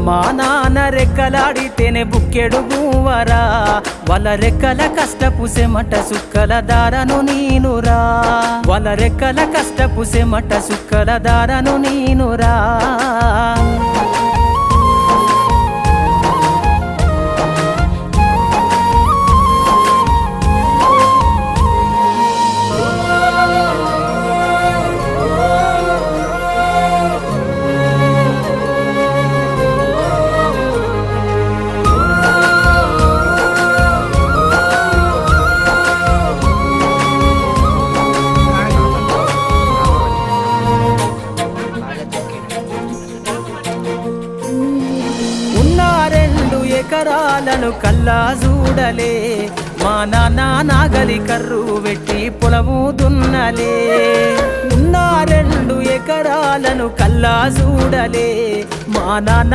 మా నాన్న రెక్కలాడితేనే బుక్కెడు గువ్వరా వాళ్ళ రెక్కల కష్టపు సెమట సుక్కల దారను నీనురా వాళ్ళ రెక్కల కష్టపు సెమట సుక్కల దారను నీనురా ఎకరాలను కల్లా చూడలే మా నాన్న నాగలి కర్రు వెట్టి పొలము దున్నలే ఉన్న 2 ఎకరాలను కల్లా చూడలే మా నాన్న